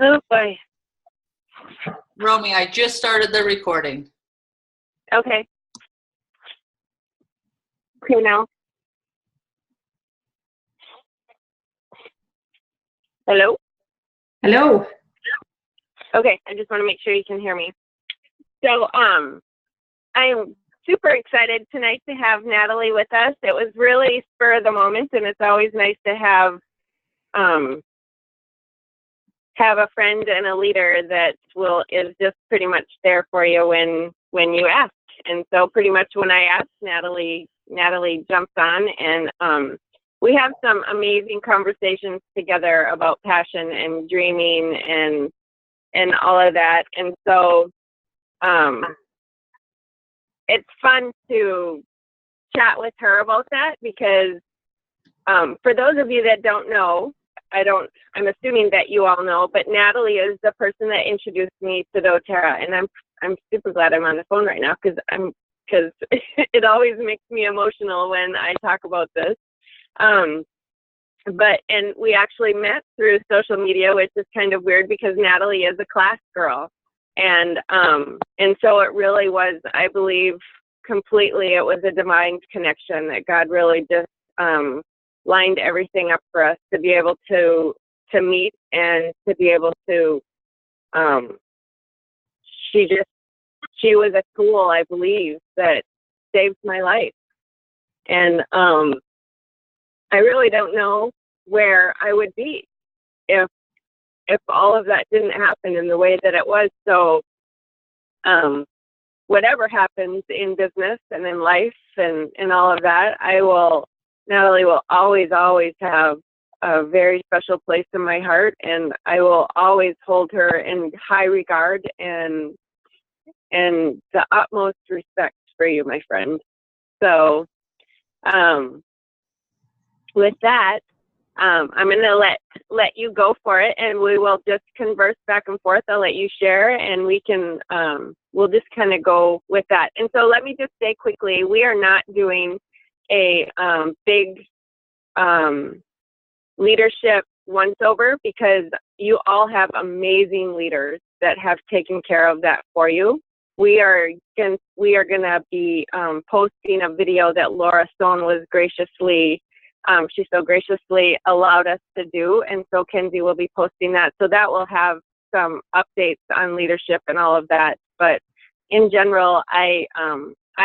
Oh boy. Romy, I just started the recording. Okay. Okay, now. Hello? Hello. Okay, I just want to make sure you can hear me. So, I'm super excited tonight to have Natalie with us. It was really spur of the moment, and it's always nice to have a friend and a leader that is just pretty much there for you when you ask. And so pretty much when I asked, Natalie jumps on, and we have some amazing conversations together about passion and dreaming and all of that. And so it's fun to chat with her about that because for those of you that don't know, I'm assuming that you all know, but Natalie is the person that introduced me to doTERRA, and I'm super glad I'm on the phone right now because it always makes me emotional when I talk about this. And we actually met through social media, which is kind of weird because Natalie is a class girl, and so it really was, I believe, completely. It was a divine connection that God really just lined everything up for us to be able to meet and to be able to. She was a tool, I believe, that saved my life, and I really don't know where I would be if all of that didn't happen in the way that it was. So whatever happens in business and in life and all of that, Natalie will always have a very special place in my heart, and I will always hold her in high regard and the utmost respect for you, my friend. So with that, I'm going to let you go for it, and we will just converse back and forth. I'll let you share, and we can we'll just kind of go with that. And so let me just say quickly, we are not doing a big leadership once over because you all have amazing leaders that have taken care of that for you. We are going to be posting a video that Laura Stone was she so graciously allowed us to do, and so Kenzie will be posting that. So that will have some updates on leadership and all of that. But in general, I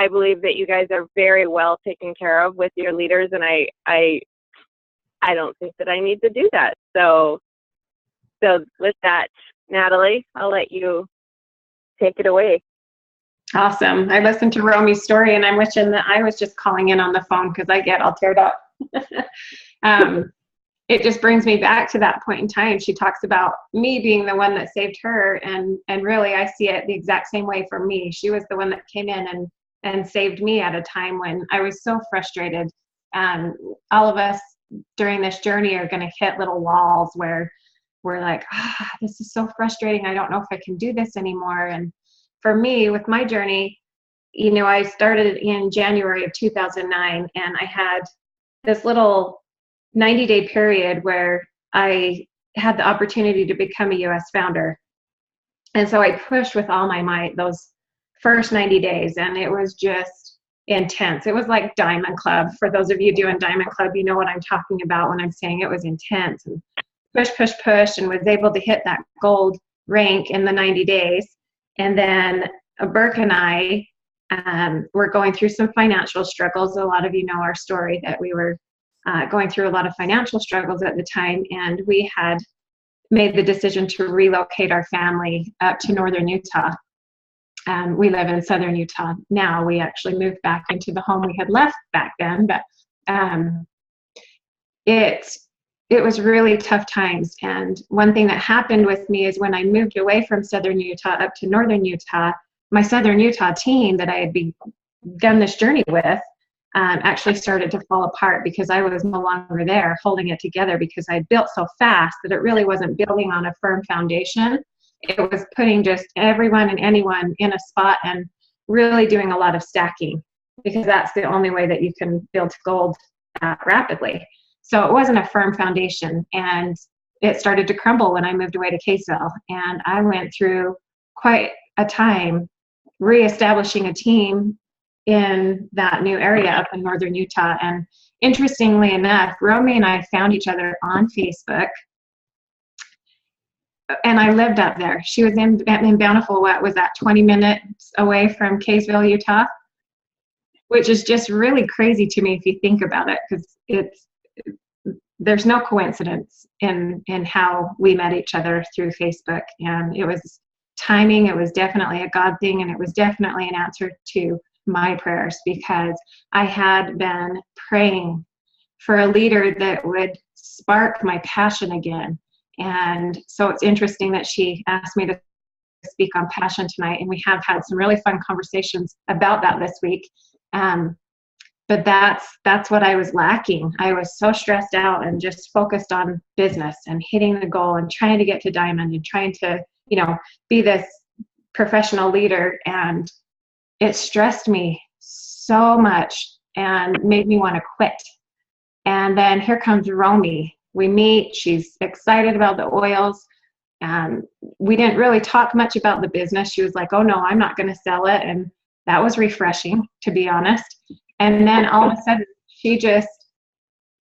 believe that you guys are very well taken care of with your leaders, and I don't think that I need to do that. So with that, Natalie, I'll let you take it away. Awesome. I listened to Romi's story, and I'm wishing that I was just calling in on the phone because I get all teared up. It just brings me back to that point in time. She talks about me being the one that saved her, and really I see it the exact same way for me. She was the one that came in and saved me at a time when I was so frustrated. All of us during this journey are going to hit little walls where we're like, this is so frustrating. I don't know if I can do this anymore. And for me, with my journey, I started in January of 2009, and I had this little 90-day period where I had the opportunity to become a U.S. founder. And so I pushed with all my might those first 90 days, and it was just intense. It was like Diamond Club. For those of you doing Diamond Club, you know what I'm talking about when I'm saying it was intense. And push, and was able to hit that gold rank in the 90 days. And then Burke and I were going through some financial struggles. A lot of you know our story, that we were going through a lot of financial struggles at the time, and we had made the decision to relocate our family up to northern Utah. We live in southern Utah now. We actually moved back into the home we had left back then, but it was really tough times. And one thing that happened with me is when I moved away from southern Utah up to northern Utah, my southern Utah team that I had begun this journey with actually started to fall apart because I was no longer there holding it together, because I built so fast that it really wasn't building on a firm foundation. It was putting just everyone and anyone in a spot and really doing a lot of stacking, because that's the only way that you can build gold rapidly. So it wasn't a firm foundation. And it started to crumble when I moved away to Kaysville. And I went through quite a time reestablishing a team in that new area up in northern Utah. And interestingly enough, Romy and I found each other on Facebook. And I lived up there. She was in Bountiful, what was that, 20 minutes away from Kaysville, Utah, which is just really crazy to me if you think about it, because there's no coincidence in how we met each other through Facebook. And it was timing. It was definitely a God thing, and it was definitely an answer to my prayers, because I had been praying for a leader that would spark my passion again. And so it's interesting that she asked me to speak on passion tonight, and we have had some really fun conversations about that this week. But that's what I was lacking. I was so stressed out and just focused on business and hitting the goal and trying to get to diamond and trying to, be this professional leader. And it stressed me so much and made me want to quit. And then here comes Romy. We meet. She's excited about the oils. We didn't really talk much about the business. She was like, oh no, I'm not going to sell it. And that was refreshing, to be honest. And then all of a sudden, she just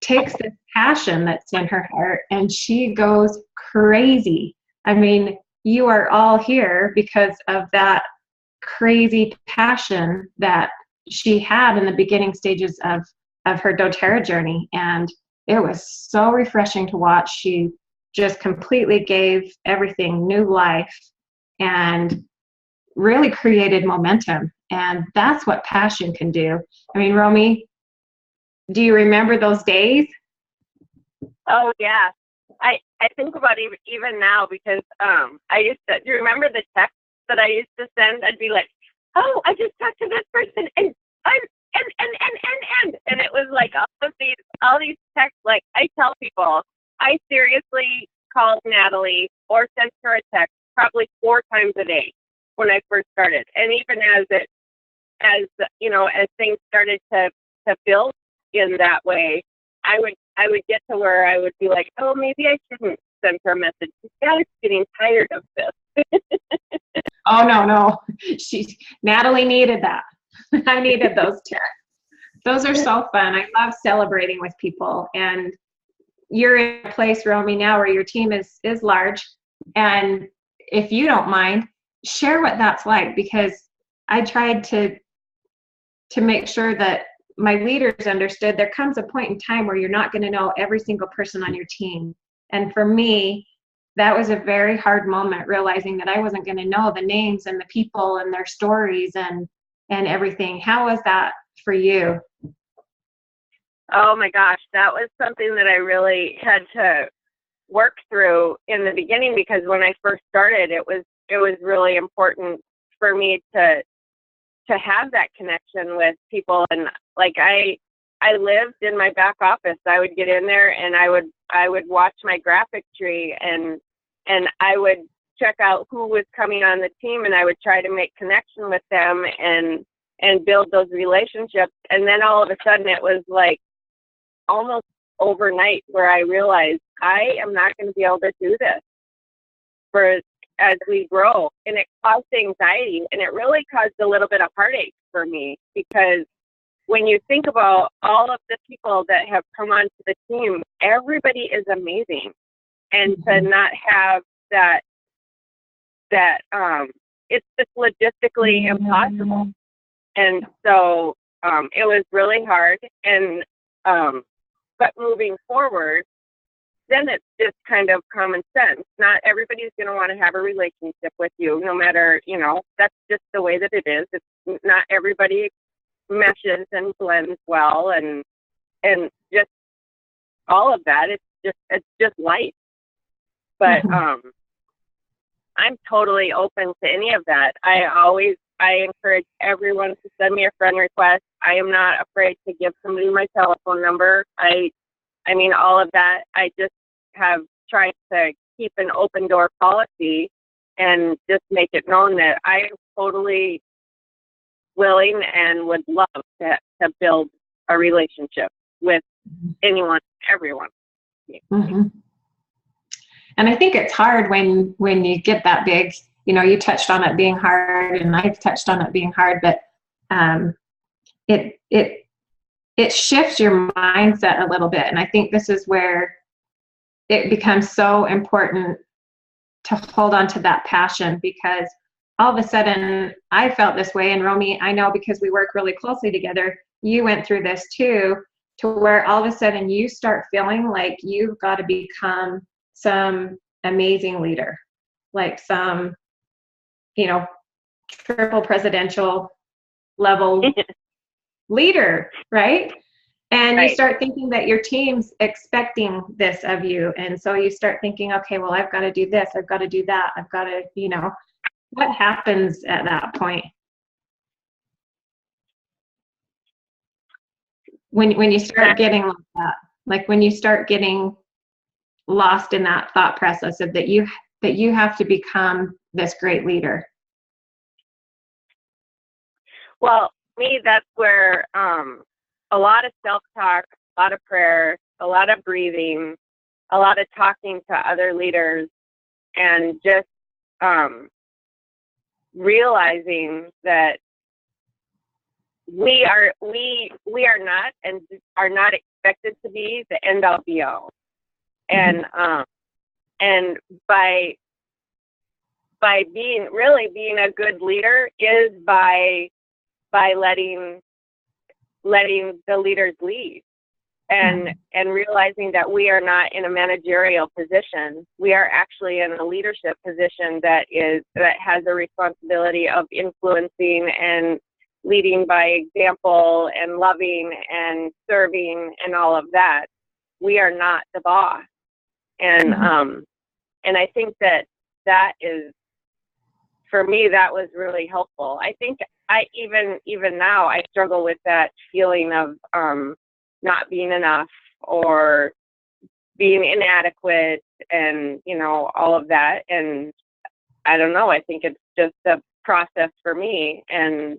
takes this passion that's in her heart and she goes crazy. I mean, you are all here because of that crazy passion that she had in the beginning stages of her doTERRA journey. And it was so refreshing to watch. She just completely gave everything new life and really created momentum. And that's what passion can do. I mean, Romy, do you remember those days? Oh, yeah. I think about even now, because I used to, do you remember the texts that I used to send? I'd be like, oh, I just talked to this person and it was like all these texts. Like, I tell people, I seriously called Natalie or sent her a text probably 4 times a day when I first started. And even as things started to build in that way, I would get to where I would be like, oh, maybe I shouldn't send her a message. She's getting tired of this. Oh, no. Natalie needed that. I needed those texts. Those are so fun. I love celebrating with people. And you're in a place, Romy, now where your team is large. And if you don't mind, share what that's like, because I tried to make sure that my leaders understood there comes a point in time where you're not going to know every single person on your team. And for me, that was a very hard moment, realizing that I wasn't going to know the names and the people and their stories and everything. How was that for you? Oh my gosh, that was something that I really had to work through in the beginning, because when I first started, it was really important for me to have that connection with people. And like I lived in my back office. I would get in there and I would watch my graphic tree and I would check out who was coming on the team, and I would try to make connection with them and build those relationships. And then all of a sudden it was like almost overnight where I realized I am not going to be able to do this as we grow. And it caused anxiety, and it really caused a little bit of heartache for me, because when you think about all of the people that have come onto the team, everybody is amazing. And to not have that it's just logistically impossible. And so it was really hard. And but moving forward, then it's just kind of common sense. Not everybody's going to want to have a relationship with you, no matter, that's just the way that it is. It's not everybody meshes and blends well, and just all of that. It's just life. But I'm totally open to any of that. I encourage everyone to send me a friend request. I am not afraid to give somebody my telephone number. I mean, all of that. I just have tried to keep an open door policy and just make it known that I am totally willing and would love to build a relationship with anyone, everyone. Mm-hmm. And I think it's hard when you get that big, you know, you touched on it being hard and I've touched on it being hard, but it shifts your mindset a little bit. And I think this is where it becomes so important to hold on to that passion, because all of a sudden I felt this way. And Romi, I know because we work really closely together, you went through this too, to where all of a sudden you start feeling like you've got to become some amazing leader, like some, you know, triple presidential level leader, right? And Right. you start thinking that your team's expecting this of you. And so you start thinking, okay, well, I've got to do this. I've got to do that. I've got to, you know, what happens at that point? When you start getting like that, like when you start getting lost in that thought process of that you have to become this great leader. Well, me, that's where a lot of self-talk, a lot of prayer, a lot of breathing, a lot of talking to other leaders, and just realizing that we are not and are not expected to be the end all be all. And by being a good leader is by letting the leaders lead, and realizing that we are not in a managerial position. We are actually in a leadership position that has a responsibility of influencing and leading by example and loving and serving and all of that. We are not the boss. And and I think that is, for me, that was really helpful. I think I even now I struggle with that feeling of not being enough or being inadequate, and you know, all of that. And I don't know, I think it's just a process for me, and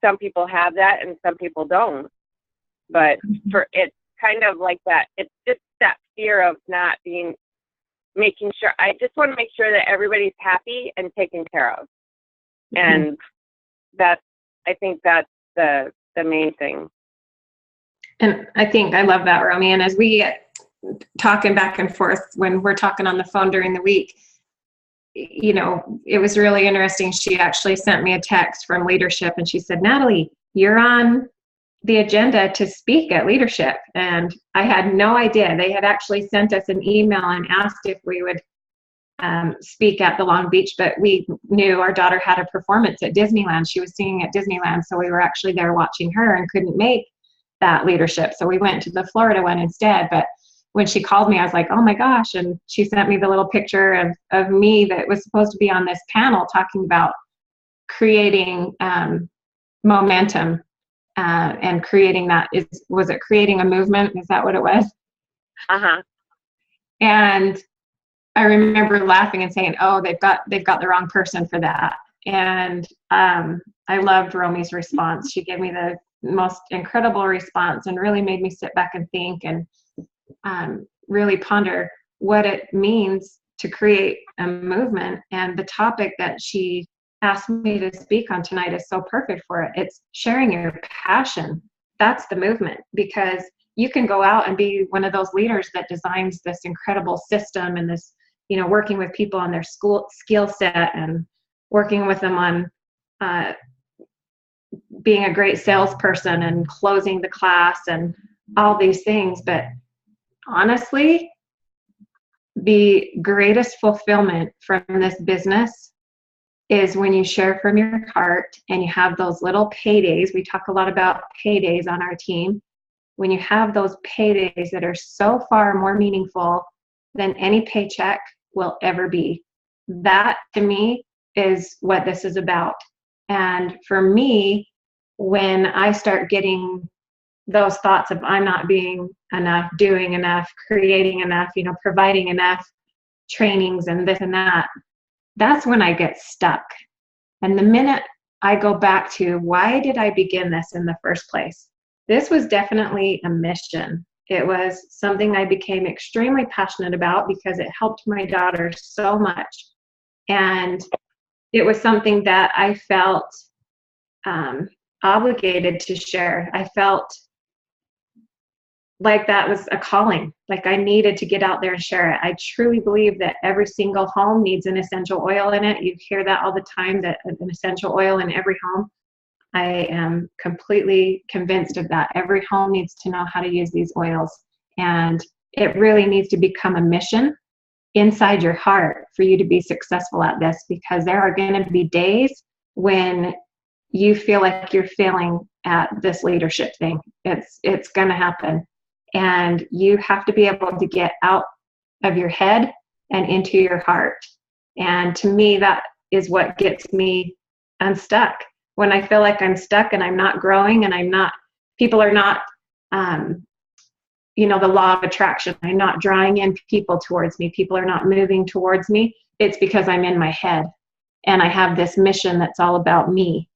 some people have that and some people don't. But for it's kind of like that, it's just that fear of not making sure, I just want to make sure that everybody's happy and taken care of. And I think that's the main thing. And I think I love that, Romi. And as we talking back and forth when we're talking on the phone during the week, you know, it was really interesting. She actually sent me a text from leadership and she said, Natalie, you're on the agenda to speak at leadership. And I had no idea. They had actually sent us an email and asked if we would speak at the Long Beach, but we knew our daughter had a performance at Disneyland. She was singing at Disneyland. So we were actually there watching her and couldn't make that leadership. So we went to the Florida one instead. But when she called me, I was like, oh my gosh. And she sent me the little picture of me that was supposed to be on this panel talking about creating momentum and creating that was it creating a movement? Is that what it was? And I remember laughing and saying, oh, they've got the wrong person for that. And I loved Romi's response. She gave me the most incredible response and really made me sit back and think and really ponder what it means to create a movement. And the topic that she asked me to speak on tonight is so perfect for it. It's sharing your passion. That's the movement, because you can go out and be one of those leaders that designs this incredible system and this, you know, working with people on their skill set and working with them on being a great salesperson and closing the class and all these things. But honestly, the greatest fulfillment from this business is when you share from your heart and you have those little paydays. We talk a lot about paydays on our team. When you have those paydays that are so far more meaningful than any paycheck will ever be. That to me is what this is about. And for me, when I start getting those thoughts of I'm not being enough, doing enough, creating enough, you know, providing enough trainings and this and that, that's when I get stuck. And the minute I go back to why did I begin this in the first place? This was definitely a mission. It was something I became extremely passionate about because it helped my daughter so much. And it was something that I felt obligated to share. I felt like that was a calling, like I needed to get out there and share it. I truly believe that every single home needs an essential oil in it. You hear that all the time, that an essential oil in every home. I am completely convinced of that. Every home needs to know how to use these oils. And it really needs to become a mission inside your heart for you to be successful at this, because there are going to be days when you feel like you're failing at this leadership thing. It's going to happen. And you have to be able to get out of your head and into your heart. And to me, that is what gets me unstuck. When I feel like I'm stuck and I'm not growing and people are not, the law of attraction, I'm not drawing in people towards me. People are not moving towards me. It's because I'm in my head and I have this mission that's all about me.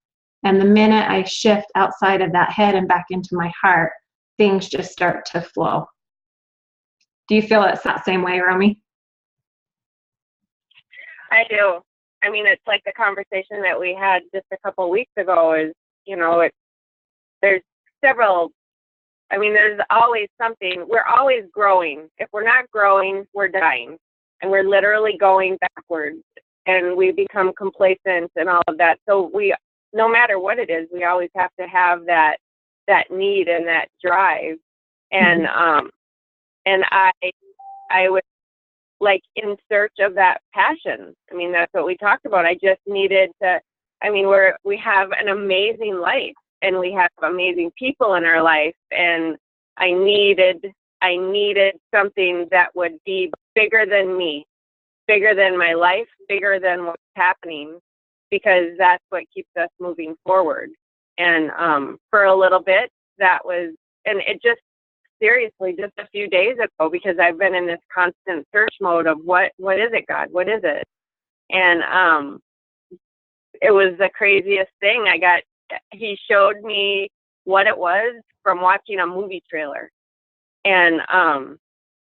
And the minute I shift outside of that head and back into my heart, things just start to flow. Do you feel it's that same way, Romi? I do. I mean, it's like the conversation that we had just a couple of weeks ago is, there's always something. We're always growing. If we're not growing, we're dying. And we're literally going backwards. And we become complacent and all of that. So no matter what it is, we always have to have that need and that drive. And and I was like in search of that passion. I mean, that's what we talked about. I just needed to. I mean, we have an amazing life and we have amazing people in our life, and I needed something that would be bigger than me, bigger than my life, bigger than what's happening, because that's what keeps us moving forward. And for a little bit, that was, and it just seriously just a few days ago, because I've been in this constant search mode of what is it, God? What is it? And it was the craziest thing. He showed me what it was from watching a movie trailer. And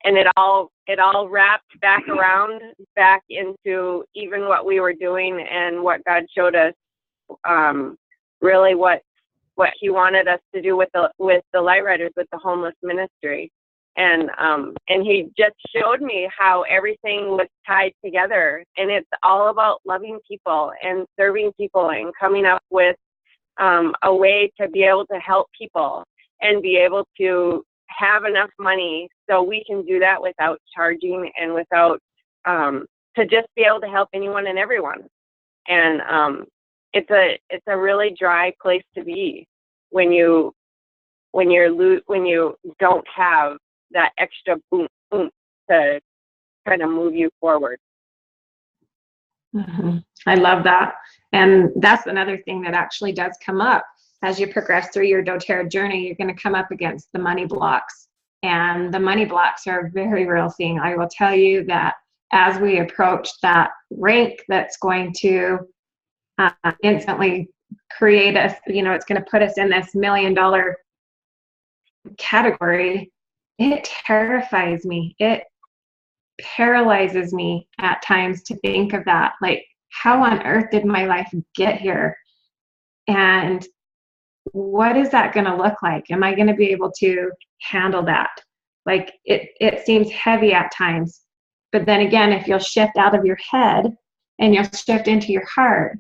it all wrapped back around back into even what we were doing and what God showed us, really what he wanted us to do with the Light Riders, with the homeless ministry. And he just showed me how everything was tied together, and it's all about loving people and serving people and coming up with a way to be able to help people and be able to have enough money so we can do that without charging and without to just be able to help anyone and everyone. And it's a really dry place to be when you don't have that extra boom to kind of move you forward. Mm-hmm. I love that. And that's another thing that actually does come up as you progress through your doTERRA journey. You're going to come up against the money blocks, and the money blocks are a very real thing. I will tell you that as we approach that rank that's going to instantly create us, it's going to put us in this $1 million category, it terrifies me. It paralyzes me at times to think of that. Like, how on earth did my life get here? And what is that going to look like? Am I going to be able to handle that? Like, it seems heavy at times. But then again, if you'll shift out of your head and you'll shift into your heart,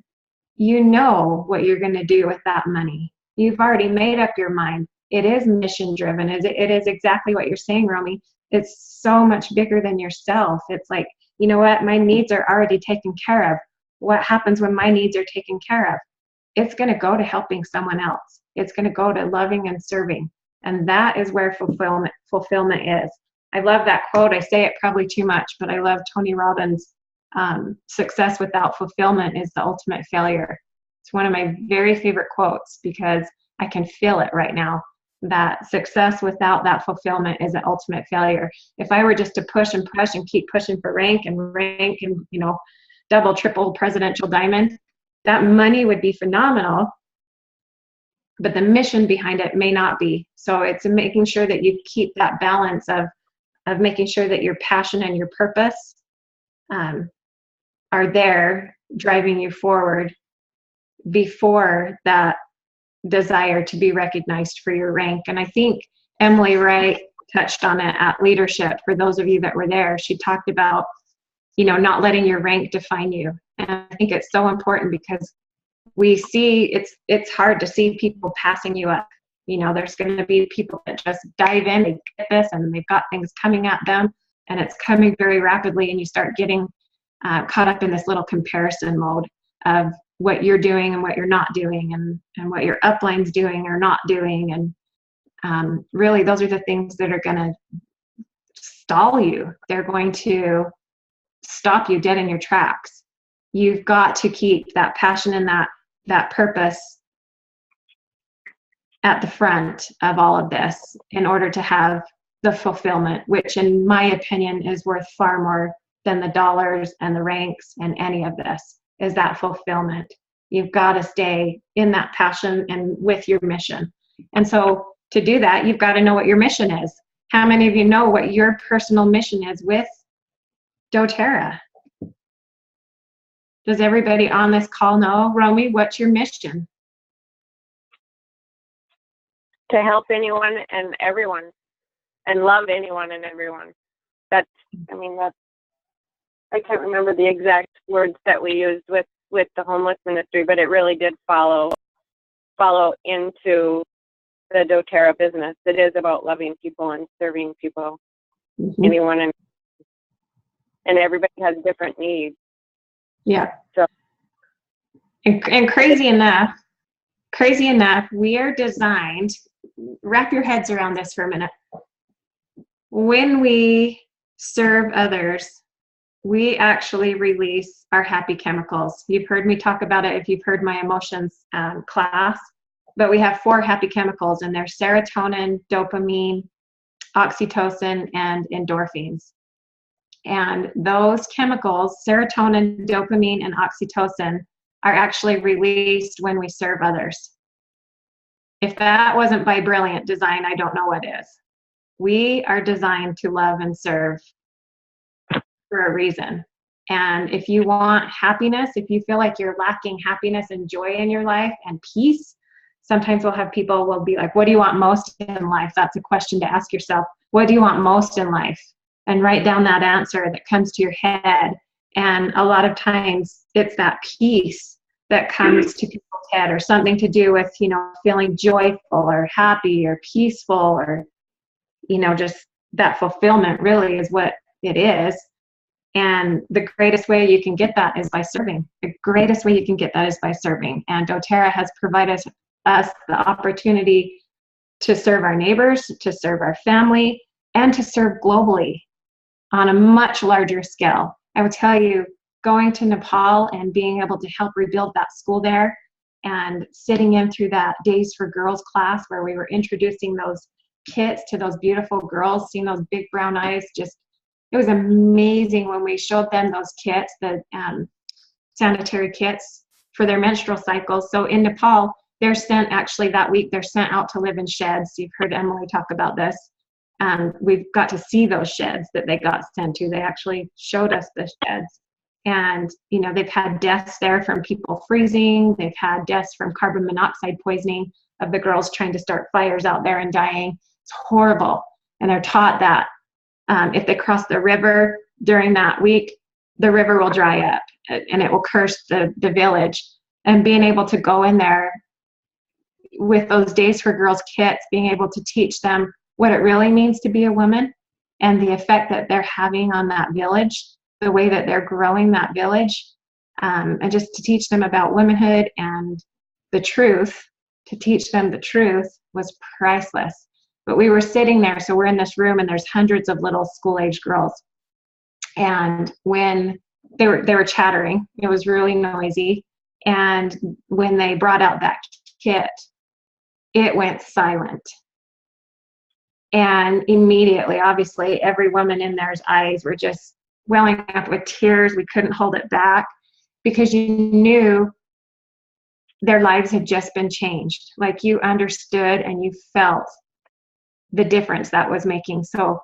you know what you're going to do with that money. You've already made up your mind. It is mission driven. It is exactly what you're saying, Romi. It's so much bigger than yourself. It's like, you know what? My needs are already taken care of. What happens when my needs are taken care of? It's going to go to helping someone else. It's going to go to loving and serving. And that is where fulfillment is. I love that quote. I say it probably too much, but I love Tony Robbins' success without fulfillment is the ultimate failure. It's one of my very favorite quotes because I can feel it right now. That success without that fulfillment is an ultimate failure. If I were just to push and keep pushing for rank and double, triple presidential diamond, that money would be phenomenal. but the mission behind it may not be. So it's making sure that you keep that balance of making sure that your passion and your purpose are there driving you forward before that desire to be recognized for your rank. And I think Emily Wright touched on it at leadership. For those of you that were there, she talked about, you know, not letting your rank define you. And I think it's so important because we see it's hard to see people passing you up. You know, there's going to be people that just dive in, they get this, and they've got things coming at them, and it's coming very rapidly, and you start getting caught up in this little comparison mode of what you're doing and what you're not doing, and what your upline's doing or not doing. And really, those are the things that are going to stall you. They're going to stop you dead in your tracks. You've got to keep that passion and that purpose at the front of all of this in order to have the fulfillment, which in my opinion is worth far more than the dollars and the ranks and any of this, is that fulfillment. You've got to stay in that passion and with your mission. And so to do that, you've got to know what your mission is. How many of you know what your personal mission is with doTERRA? Does everybody on this call know? Romy, what's your mission? To help anyone and everyone, and love anyone and everyone. I can't remember the exact words that we used with the homeless ministry, but it really did follow into the doTERRA business. It is about loving people and serving people, anyone, and everybody has different needs. Yeah. So. And crazy enough, we are designed, wrap your heads around this for a minute. When we serve others, we actually release our happy chemicals. You've heard me talk about it if you've heard my emotions class, but we have 4 happy chemicals, and they're serotonin, dopamine, oxytocin, and endorphins. And those chemicals, serotonin, dopamine, and oxytocin, are actually released when we serve others. If that wasn't by brilliant design, I don't know what is. We are designed to love and serve for a reason. And if you want happiness, if you feel like you're lacking happiness and joy in your life and peace, sometimes we'll have people will be like, what do you want most in life? That's a question to ask yourself. What do you want most in life? And write down that answer that comes to your head. And a lot of times it's that peace that comes to people's head, or something to do with, you know, feeling joyful or happy or peaceful, or, you know, just that fulfillment really is what it is. And the greatest way you can get that is by serving. The greatest way you can get that is by serving. And doTERRA has provided us the opportunity to serve our neighbors, to serve our family, and to serve globally on a much larger scale. I will tell you, going to Nepal and being able to help rebuild that school there, and sitting in through that Days for Girls class where we were introducing those kits to those beautiful girls, seeing those big brown eyes, just, it was amazing when we showed them those kits, the sanitary kits for their menstrual cycles. So in Nepal, they're sent, actually that week, they're sent out to live in sheds. You've heard Emily talk about this. We've got to see those sheds that they got sent to. They actually showed us the sheds. And, you know, they've had deaths there from people freezing. They've had deaths from carbon monoxide poisoning of the girls trying to start fires out there and dying. It's horrible. And they're taught that if they cross the river during that week, the river will dry up and it will curse the village. And being able to go in there with those Days for Girls kits, being able to teach them what it really means to be a woman and the effect that they're having on that village, the way that they're growing that village, and just to teach them about womanhood and the truth, to teach them the truth was priceless. But we were sitting there, so we're in this room and there's hundreds of little school-age girls. And when they were chattering, it was really noisy. And when they brought out that kit, it went silent. And immediately, obviously, every woman in there's eyes were just welling up with tears. We couldn't hold it back because you knew their lives had just been changed. Like you understood and you felt the difference that was making. So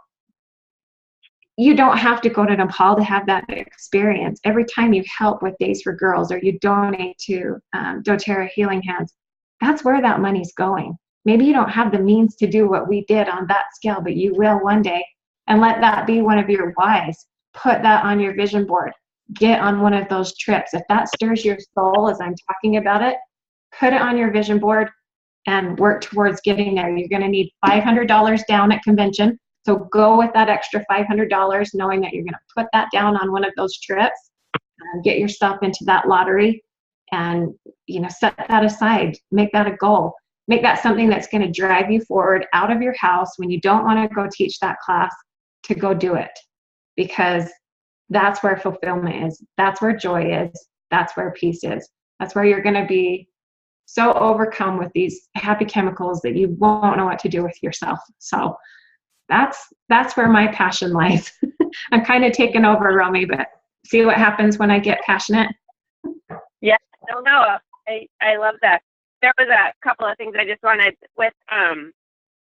you don't have to go to Nepal to have that experience. Every time you help with Days for Girls or you donate to doTERRA Healing Hands, that's where that money's going. Maybe you don't have the means to do what we did on that scale, but you will one day. And let that be one of your whys. Put that on your vision board. Get on one of those trips. If that stirs your soul as I'm talking about it, put it on your vision board and work towards getting there. You're going to need $500 down at convention. So go with that extra $500, knowing that you're going to put that down on one of those trips, get yourself into that lottery, and set that aside. Make that a goal. Make that something that's going to drive you forward out of your house when you don't want to go teach that class, to go do it, because that's where fulfillment is. That's where joy is. That's where peace is. That's where you're going to be so overcome with these happy chemicals that you won't know what to do with yourself. So that's where my passion lies. I'm kind of taking over, Romy, but see what happens when I get passionate. Yeah, no, I love that. There was a couple of things I just wanted with,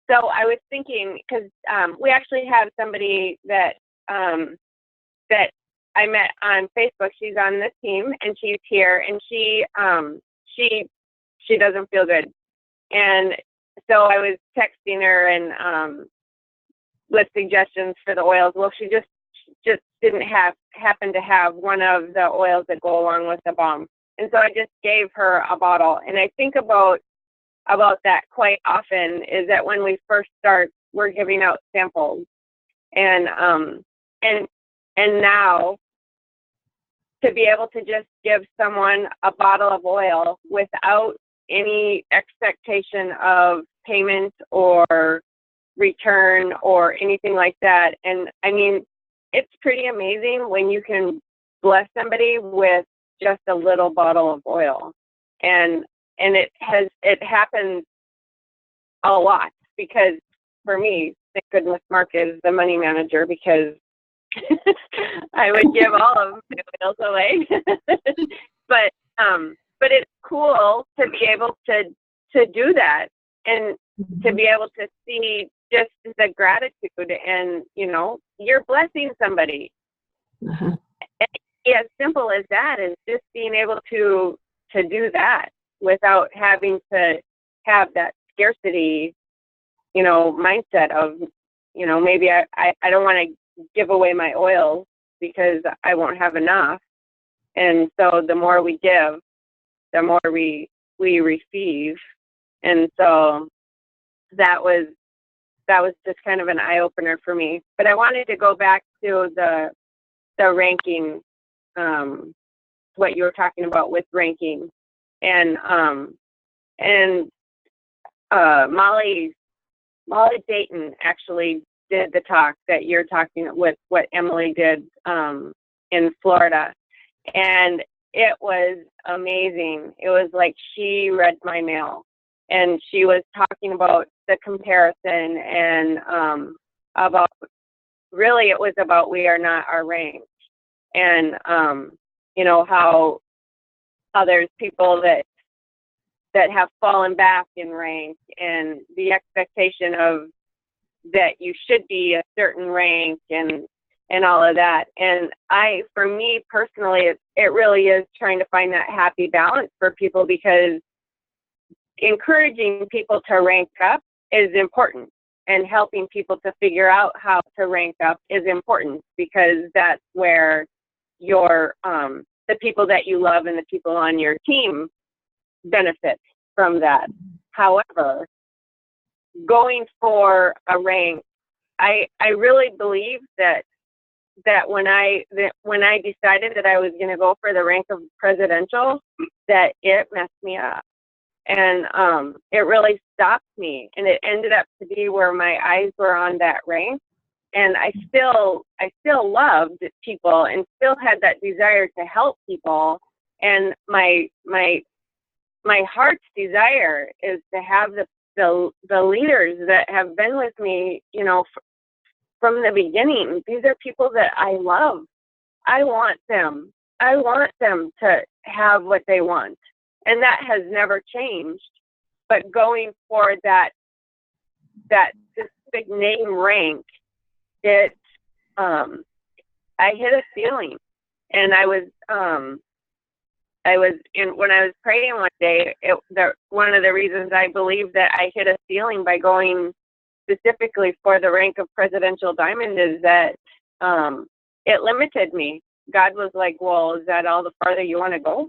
so I was thinking, because we actually have somebody that that I met on Facebook. She's on this team and she's here, and she doesn't feel good. And so I was texting her and with suggestions for the oils. Well, she just didn't happen to have one of the oils that go along with the balm. And so I just gave her a bottle. And I think about that quite often, is that when we first start, we're giving out samples. And now to be able to just give someone a bottle of oil without any expectation of payment or return or anything like that. And I mean, it's pretty amazing when you can bless somebody with just a little bottle of oil. And it happens a lot, because for me, thank goodness Mark is the money manager, because I would give all of my oils away. But it's cool to be able to do that, and to be able to see just the gratitude, and you're blessing somebody. Uh-huh. And as simple as that is just being able to do that without having to have that scarcity, mindset of, maybe I don't want to give away my oils because I won't have enough. And so the more we give, the more we receive. And so that was just kind of an eye opener for me. But I wanted to go back to the ranking, what you were talking about with ranking, and Molly Dayton actually did the talk that you're talking with, what Emily did in Florida, and it was amazing. It was like she read my mail, and she was talking about the comparison, and about, really it was about we are not our rank, and how there's people that have fallen back in rank, and the expectation of that you should be a certain rank, and all of that. And for me personally, it really is trying to find that happy balance for people, because encouraging people to rank up is important, and helping people to figure out how to rank up is important, because that's where your the people that you love and the people on your team benefit from that. However, going for a rank, I really believe that when I decided that I was going to go for the rank of presidential, that it messed me up, and it really stopped me, and it ended up to be where my eyes were on that rank. And I still loved people and still had that desire to help people. And my heart's desire is to have the leaders that have been with me, from the beginning. These are people that I love. I want them to have what they want. and that has never changed. But going for that specific name rank, I hit a ceiling, and when I was praying one day, one of the reasons I believe that I hit a ceiling by going specifically for the rank of Presidential Diamond is that it limited me. God was like, well, is that all the farther you want to go?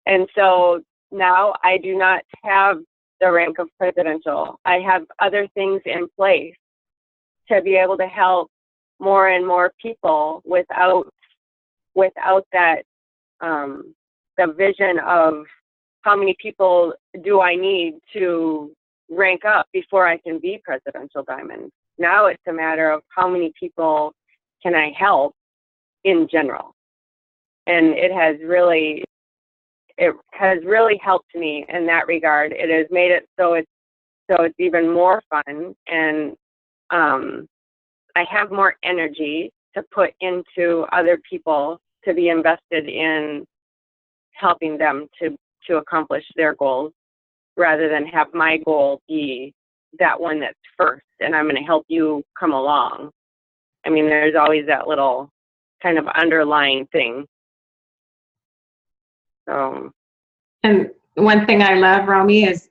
And so now I do not have the rank of Presidential. I have other things in place to be able to help more and more people without that the vision of how many people do I need to rank up before I can be Presidential Diamond. Now it's a matter of how many people can I help in general. And it has really helped me in that regard. It has made it so it's even more fun, and I have more energy to put into other people to be invested in helping them to accomplish their goals, rather than have my goal be that one that's first and I'm going to help you come along. I mean, there's always that little kind of underlying thing. So. And one thing I love, Romy, is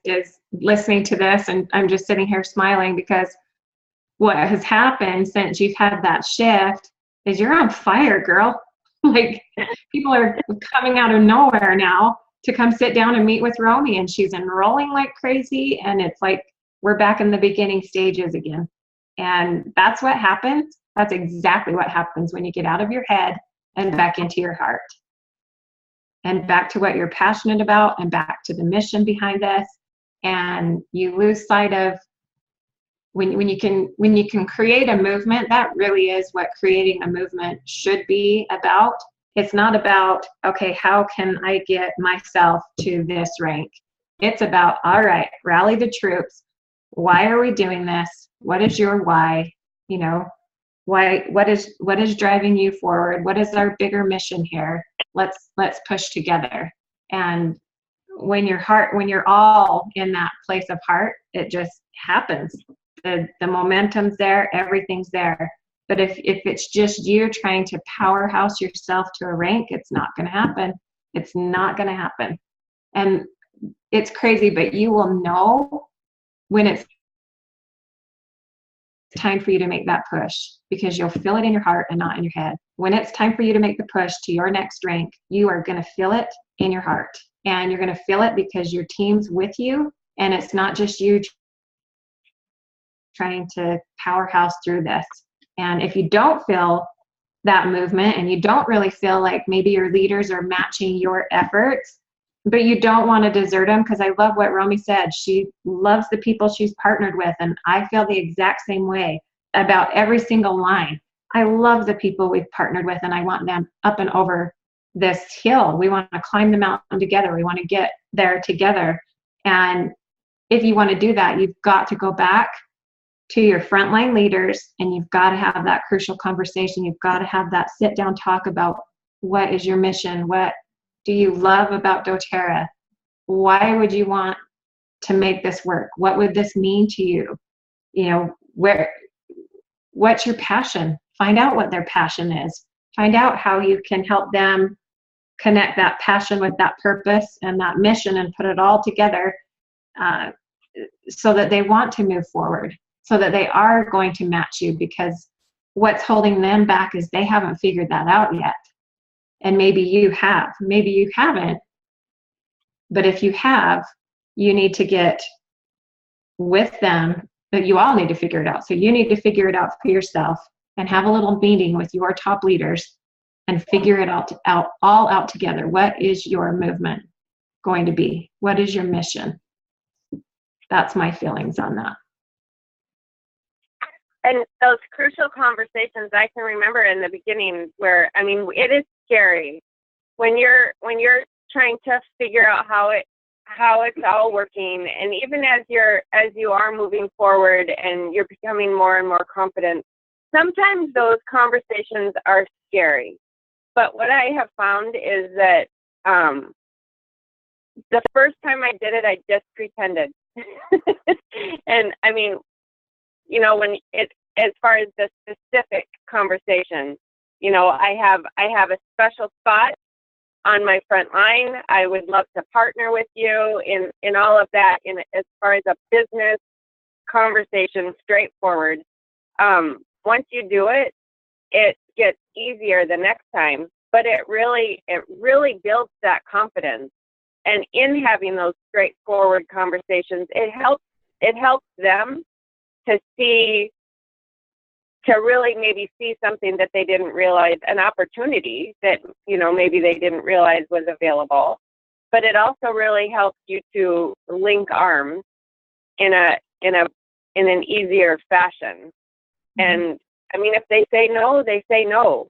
listening to this, and I'm just sitting here smiling because what has happened since you've had that shift is you're on fire, girl. Like, people are coming out of nowhere now to come sit down and meet with Romy, and she's enrolling like crazy, and it's like we're back in the beginning stages again. And that's what happens. That's exactly what happens when you get out of your head and back into your heart, and back to what you're passionate about, and back to the mission behind this. And you lose sight of when you can create a movement. That really is what creating a movement should be about. It's not about, okay, how can I get myself to this rank? It's about, all right, rally the troops. Why are we doing this? What is your why? You know, what is driving you forward? What is our bigger mission here? Let's push together. And when you're all in that place of heart, it just happens. The momentum's there, everything's there. But if it's just you trying to powerhouse yourself to a rank, it's not going to happen. It's not going to happen. And it's crazy, but you will know when it's time for you to make that push, because you'll feel it in your heart and not in your head. When it's time for you to make the push to your next rank, you are going to feel it in your heart. And you're going to feel it because your team's with you, and it's not just you trying to powerhouse through this. And if you don't feel that movement, and you don't really feel like maybe your leaders are matching your efforts, but you don't want to desert them, because I love what Romy said. She loves the people she's partnered with, and I feel the exact same way about every single line. I love the people we've partnered with, and I want them up and over this hill. We want to climb the mountain together. We want to get there together. And if you want to do that, you've got to go back to your frontline leaders, and you've got to have that crucial conversation. You've got to have that sit down talk about, what is your mission? What do you love about doTERRA? Why would you want to make this work? What would this mean to you? You know, what's your passion? Find out what their passion is. Find out how you can help them connect that passion with that purpose and that mission, and put it all together so that they want to move forward, so that they are going to match you, because what's holding them back is they haven't figured that out yet. And maybe you have, maybe you haven't, but if you have, you need to get with them, but you all need to figure it out. So you need to figure it out for yourself, and have a little meeting with your top leaders and figure it all out together. What is your movement going to be? What is your mission? That's my feelings on that. And those crucial conversations, I can remember in the beginning where, I mean, it is scary when you're trying to figure out how it's all working. And even as you are moving forward and you're becoming more and more confident, sometimes those conversations are scary. But what I have found is that the first time I did it, I just pretended. And I mean, you know, as far as the specific conversation, you know, I have a special spot on my front line. I would love to partner with you in all of that. As far as a business conversation, straightforward. Once you do it, it gets easier the next time, but it really builds that confidence. And in having those straightforward conversations, it helps them to really maybe see something that they didn't realize, an opportunity that, you know, maybe they didn't realize was available. But it also really helps you to link arms in an easier fashion. Mm-hmm. And I mean, if they say no, they say no.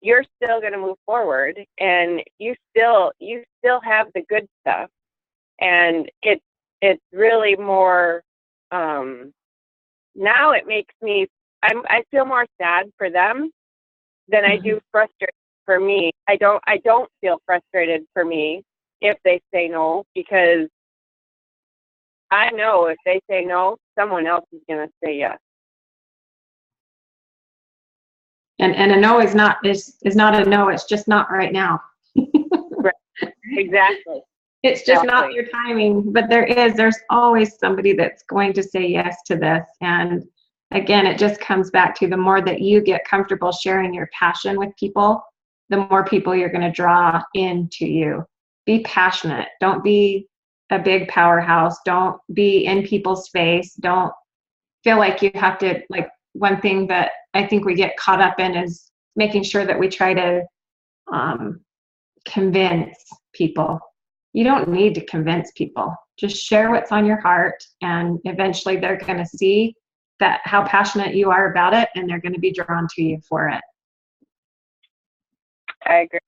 You're still going to move forward, and you still have the good stuff. And it's really more, now it makes me, I feel more sad for them than I do frustrated for me. I don't feel frustrated for me if they say no, because I know if they say no, someone else is going to say yes. And a no is not a no. It's just not right now. Right. Exactly. It's just not your timing. But there's always somebody that's going to say yes to this. And again, it just comes back to the more that you get comfortable sharing your passion with people, the more people you're going to draw into you. Be passionate. Don't be a big powerhouse. Don't be in people's face. Don't feel like you have to, like, one thing that I think we get caught up in is making sure that we try to convince people. You don't need to convince people. Just share what's on your heart, and eventually they're going to see that how passionate you are about it, and they're going to be drawn to you for it. I agree.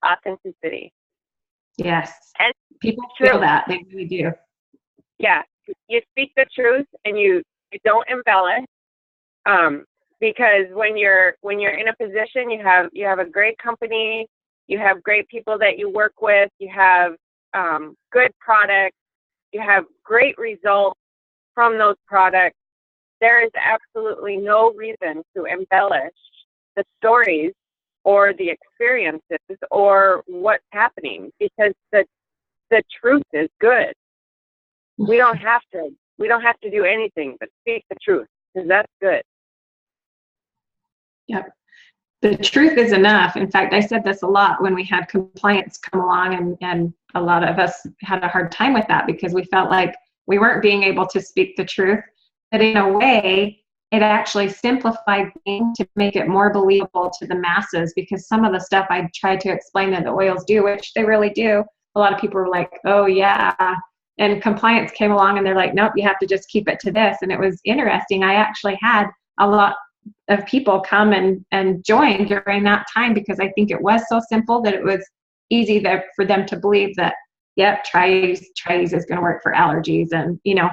Authenticity. Yes. And people feel that. They really do. Yeah. You speak the truth, and you don't embellish. Because when you're in a position, you have a great company, you have great people that you work with, you have good products, you have great results from those products. There is absolutely no reason to embellish the stories or the experiences or what's happening, because the truth is good. We don't have to do anything but speak the truth, because that's good. Yep. The truth is enough. In fact, I said this a lot when we had compliance come along, and a lot of us had a hard time with that because we felt like we weren't being able to speak the truth. But in a way, it actually simplified things to make it more believable to the masses, because some of the stuff I tried to explain that the oils do, which they really do, a lot of people were like, oh yeah. And compliance came along and they're like, nope, you have to just keep it to this. And it was interesting. I actually had a lot of people come and join during that time, because I think it was so simple that it was easy for them to believe that, yep, Tri-Ease is going to work for allergies. And, you know,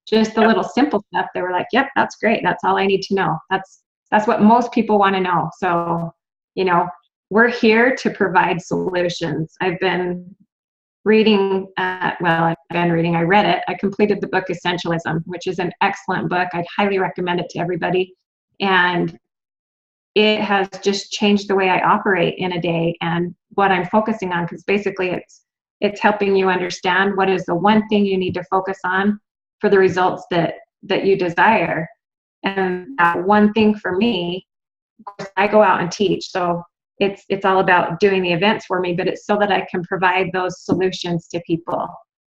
just the little simple stuff. They were like, yep, that's great. That's all I need to know. That's what most people want to know. So, you know, we're here to provide solutions. I've been reading, I read it. I completed the book Essentialism, which is an excellent book. I'd highly recommend it to everybody. And it has just changed the way I operate in a day and what I'm focusing on, because basically it's helping you understand what is the one thing you need to focus on for the results that you desire. And that one thing for me, of course, I go out and teach, so it's all about doing the events for me, but it's so that I can provide those solutions to people.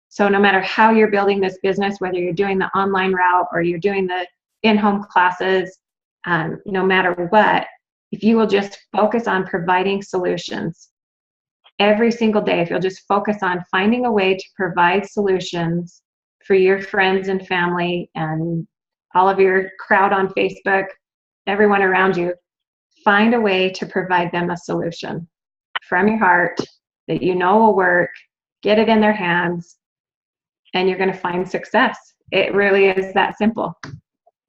So no matter how you're building this business, whether you're doing the online route or you're doing the in-home classes, no matter what, if you will just focus on providing solutions every single day, if you'll just focus on finding a way to provide solutions for your friends and family and all of your crowd on Facebook, everyone around you, find a way to provide them a solution from your heart that you know will work, get it in their hands, and you're going to find success. It really is that simple.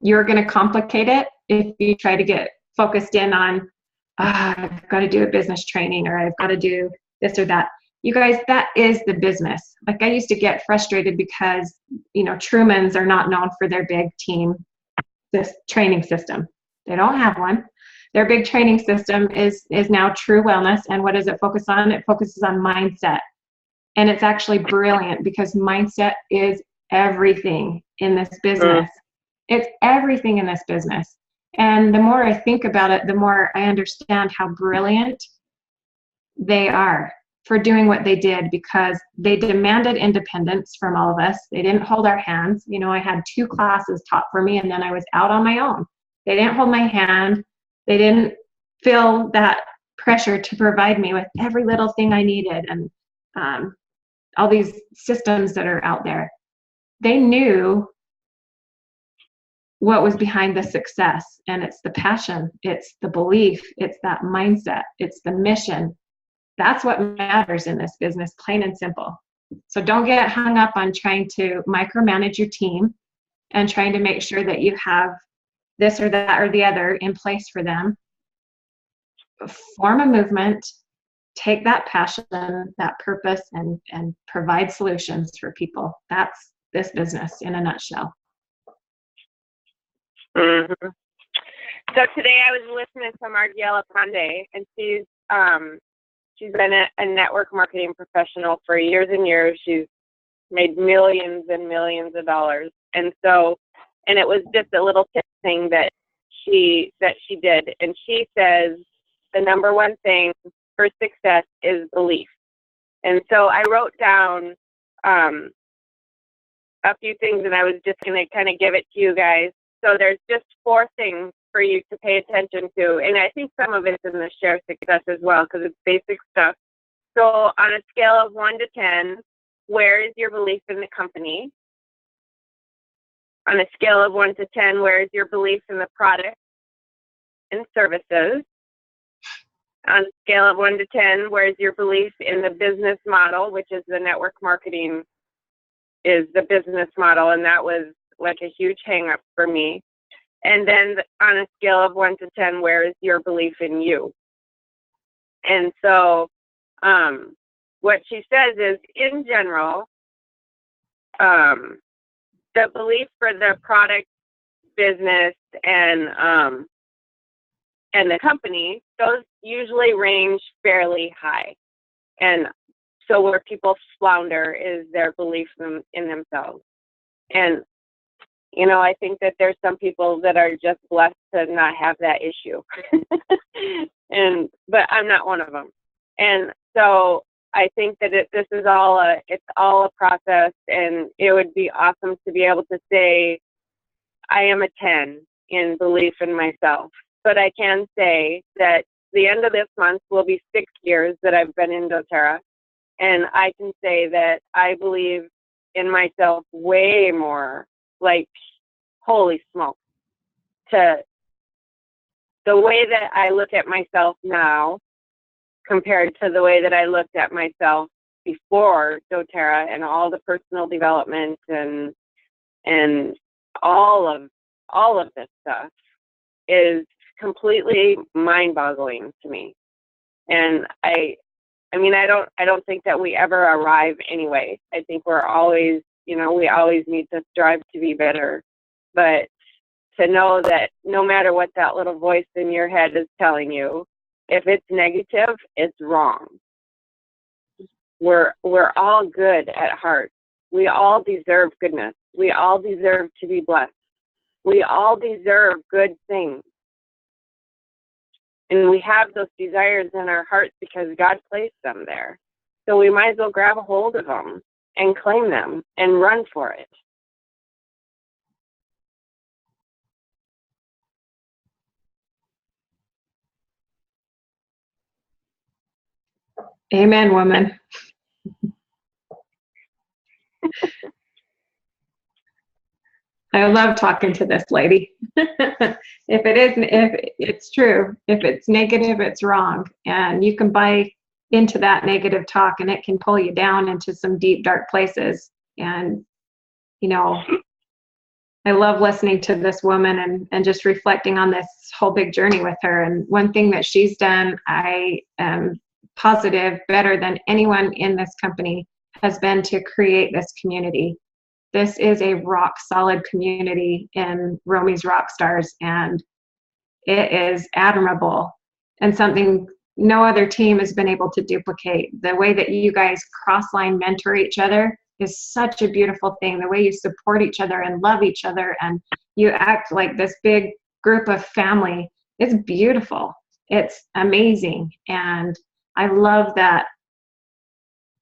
You're going to complicate it if you try to get focused in on, I've got to do a business training, or I've got to do this or that. You guys, that is the business. Like, I used to get frustrated because, Trumans are not known for their big team, this training system. They don't have one. Their big training system is now True Wellness. And what does it focus on? It focuses on mindset. And it's actually brilliant because mindset is everything in this business. It's everything in this business. And the more I think about it, the more I understand how brilliant they are for doing what they did, because they demanded independence from all of us. They didn't hold our hands. I had 2 classes taught for me, and then I was out on my own. They didn't hold my hand. They didn't feel that pressure to provide me with every little thing I needed, and all these systems that are out there. They knew what was behind the success, and it's the passion, it's the belief, it's that mindset, it's the mission. That's what matters in this business, plain and simple. So don't get hung up on trying to micromanage your team and trying to make sure that you have this or that or the other in place for them. Form a movement, take that passion, that purpose, and provide solutions for people. That's this business in a nutshell. Mm-hmm. So today I was listening to Margiela Pandey, and she's been a network marketing professional for years and years. She's made millions and millions of dollars. And it was just a little tip thing that she did. And she says the number one thing for success is belief. And so I wrote down a few things, and I was just going to kind of give it to you guys. So there's just 4 things for you to pay attention to. And I think some of it's in the share success as well, because it's basic stuff. So on a scale of 1 to 10, where is your belief in the company? On a scale of 1 to 10, where is your belief in the product and services? On a scale of 1 to 10, where is your belief in the business model, which is the network marketing is the business model, and that was like a huge hang up for me. And then on a scale of 1 to 10, where is your belief in you? And so what she says is, in general, the belief for the product, business, and the company, those usually range fairly high. And so where people flounder is their belief in themselves. And I think that there's some people that are just blessed to not have that issue. But I'm not one of them. And so I think that it's all a process, and it would be awesome to be able to say, I am a 10 in belief in myself. But I can say that the end of this month will be 6 years that I've been in doTERRA. And I can say that I believe in myself way more, like, holy smokes, to the way that I look at myself now compared to the way that I looked at myself before doTERRA and all the personal development and all of this stuff is completely mind-boggling to me. And I don't think that we ever arrive anyway. I think we're always, we always need to strive to be better. But to know that no matter what that little voice in your head is telling you, if it's negative, it's wrong. We're all good at heart. We all deserve goodness. We all deserve to be blessed. We all deserve good things. And we have those desires in our hearts because God placed them there. So we might as well grab a hold of them and claim them and run for it. Amen, woman. I love talking to this lady. If it's true, if it's negative, it's wrong. And you can buy into that negative talk, and it can pull you down into some deep, dark places. And, I love listening to this woman and just reflecting on this whole big journey with her. And one thing that she's done, I am positive, better than anyone in this company, has been to create this community. This is a rock solid community in Romi's Rock Stars, and it is admirable and something no other team has been able to duplicate. The way that you guys cross-line mentor each other is such a beautiful thing. The way you support each other and love each other and you act like this big group of family, it's beautiful. It's amazing. And I love that,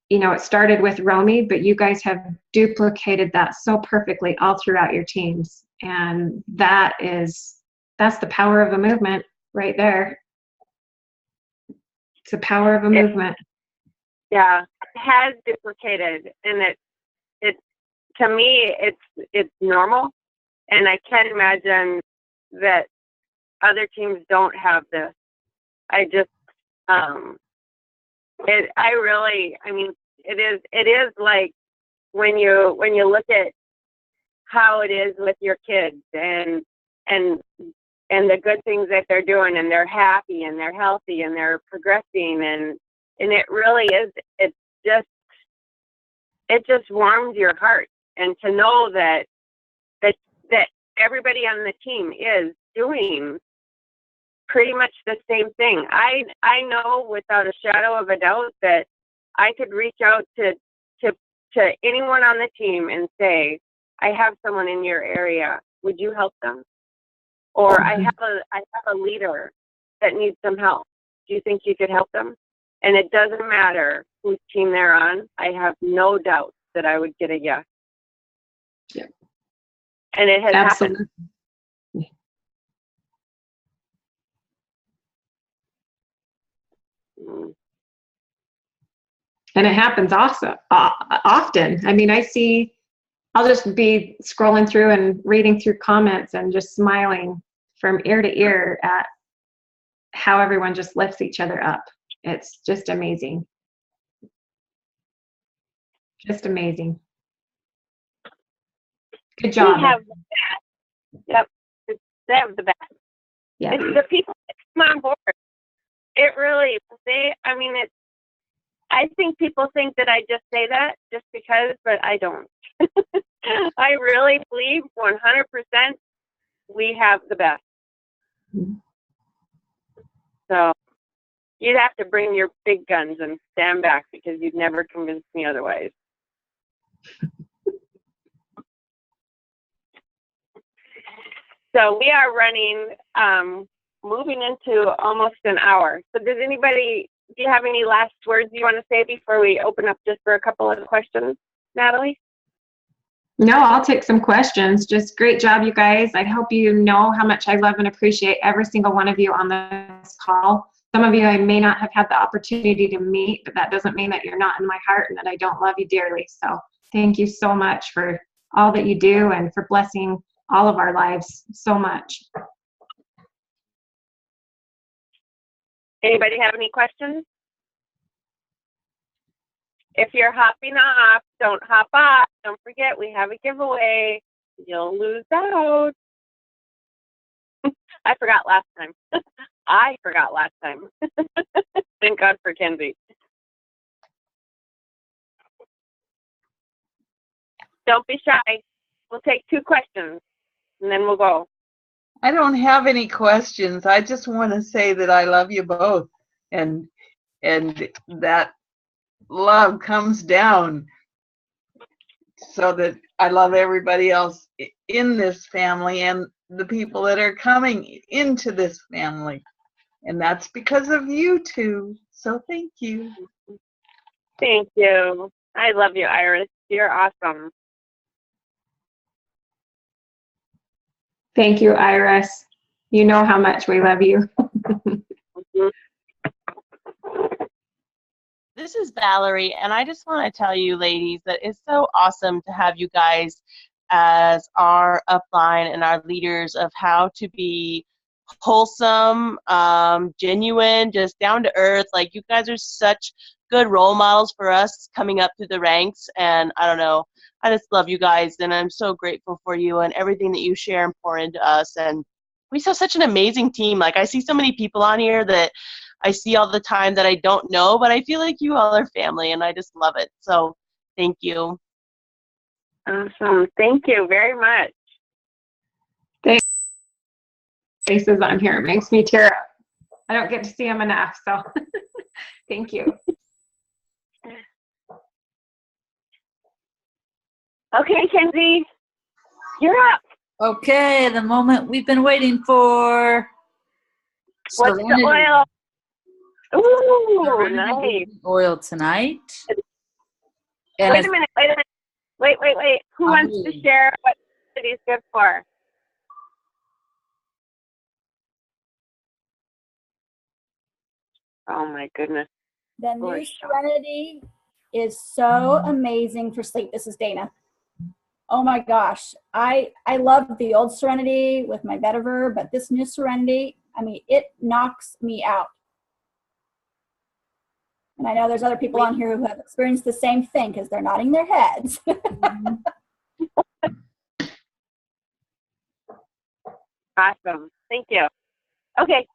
you know, it started with Romi, but you guys have duplicated that so perfectly all throughout your teams. And that's the power of a movement right there. It's the power of a movement. Yeah, it has duplicated, and it to me it's normal, and I can't imagine that other teams don't have this. I just it is like when you look at how it is with your kids and the good things that they're doing, and they're happy and they're healthy and they're progressing, and it really is, it just warms your heart. And to know that everybody on the team is doing pretty much the same thing. I know without a shadow of a doubt that I could reach out to anyone on the team and say, I have someone in your area, would you help them? Or I have a leader that needs some help. Do you think you could help them? And it doesn't matter whose team they're on. I have no doubt that I would get a yes. Yeah. And it has Absolutely. happened. And it happens also often. I mean, I'll just be scrolling through and reading through comments and just smiling from ear to ear at how everyone just lifts each other up. It's just amazing. Just amazing. Good job. We have the best. Yep. They have the best. Yeah. It's the people that come on board. It really, I think people think that I just say that just because, but I don't. I really believe 100% we have the best. Mm-hmm. So you'd have to bring your big guns and stand back, because you'd never convince me otherwise. So we are running, moving into almost an hour. So do you have any last words you want to say before we open up just for a couple of questions, Natalie? No, I'll take some questions. Just great job, you guys. I hope you know how much I love and appreciate every single one of you on this call. Some of you I may not have had the opportunity to meet, but that doesn't mean that you're not in my heart and that I don't love you dearly. So thank you so much for all that you do and for blessing all of our lives so much. Anybody have any questions? If you're hopping off, don't hop off. Don't forget, we have a giveaway. You'll lose out. I forgot last time. Thank God for Kenzie. Don't be shy. We'll take 2 questions, and then we'll go. I don't have any questions. I just want to say that I love you both, and that love comes down so that I love everybody else in this family and the people that are coming into this family. And that's because of you two. So thank you. Thank you. I love you, Iris. You're awesome. Thank you, Iris. You know how much we love you. This is Valerie, and I just want to tell you, ladies, that it's so awesome to have you guys as our upline and our leaders of how to be wholesome, genuine, just down to earth. Like, you guys are such good role models for us coming up through the ranks, and I don't know, I just love you guys, and I'm so grateful for you and everything that you share and pour into us. And we have such an amazing team. Like, I see so many people on here that I see all the time that I don't know, but I feel like you all are family, and I just love it. So thank you. Awesome. Thank you very much. Faces on here. It makes me tear up. I don't get to see them enough, so thank you. Okay, Kenzie, you're up. Okay, the moment we've been waiting for. What's Serenity. the oil? Ooh, Serenity nice. oil tonight. And Wait a minute. Wait. Who wants to share what city's good for? Oh my goodness. The new Boy. Serenity is so amazing for sleep. This is Dana. Oh my gosh. I love the old Serenity with my vetiver, but this new Serenity, I mean, it knocks me out. And I know there's other people on here who have experienced the same thing because they're nodding their heads. Awesome. Thank you. Okay.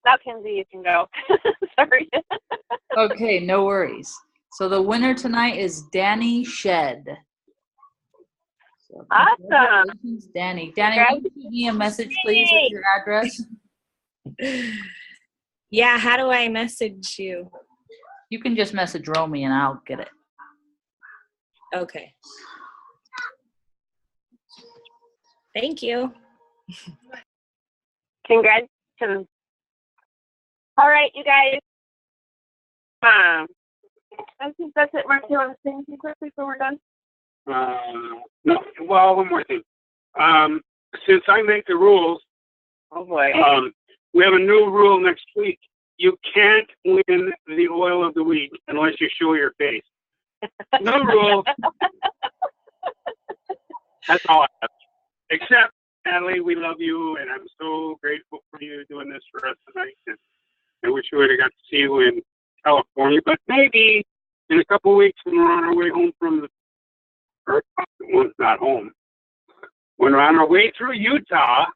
Now, Kenzie, you can go. Sorry. okay, no worries. So the winner tonight is Danny Shed. So Awesome. Danny. Danny, will you shoot me a message, please, with your address? Yeah, how do I message you? You can just message Romy and I'll get it. Okay. Thank you. Congratulations. All right, you guys. I think that's it. Mark, you want to say anything quickly before we're done? No. Well, one more thing. Since I make the rules, Oh boy. we have a new rule next week. You can't win the oil of the week unless you show your face. No rule. That's all I have. Except, Natalie, we love you, and I'm so grateful for you doing this for us tonight. And I wish we would have got to see you in California, but maybe in a couple of weeks when we're on our way home from not home. When we're on our way through Utah,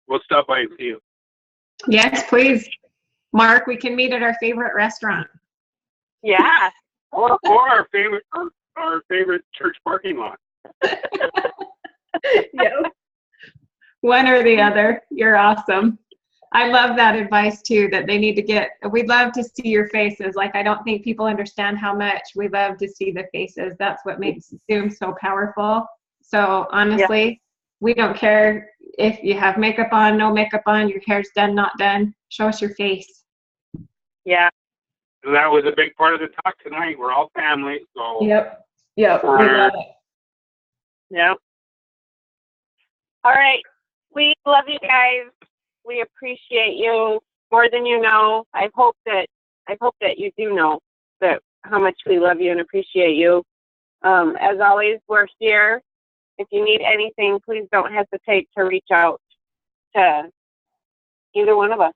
we'll stop by and see you. Yes, please. Mark, we can meet at our favorite restaurant. Yeah. Or our favorite church parking lot. Yep. One or the other. You're awesome. I love that advice too, that they need to get, we'd love to see your faces. Like, I don't think people understand how much we love to see the faces. That's what makes Zoom so powerful. So honestly, we don't care if you have makeup on, no makeup on, your hair's done, not done. Show us your face. Yeah. And that was a big part of the talk tonight. We're all family, so. Yep. We love it. Yeah. All right. We love you guys. We appreciate you more than you know. I hope that you do know that how much we love you and appreciate you. As always, we're here. If you need anything, please don't hesitate to reach out to either one of us.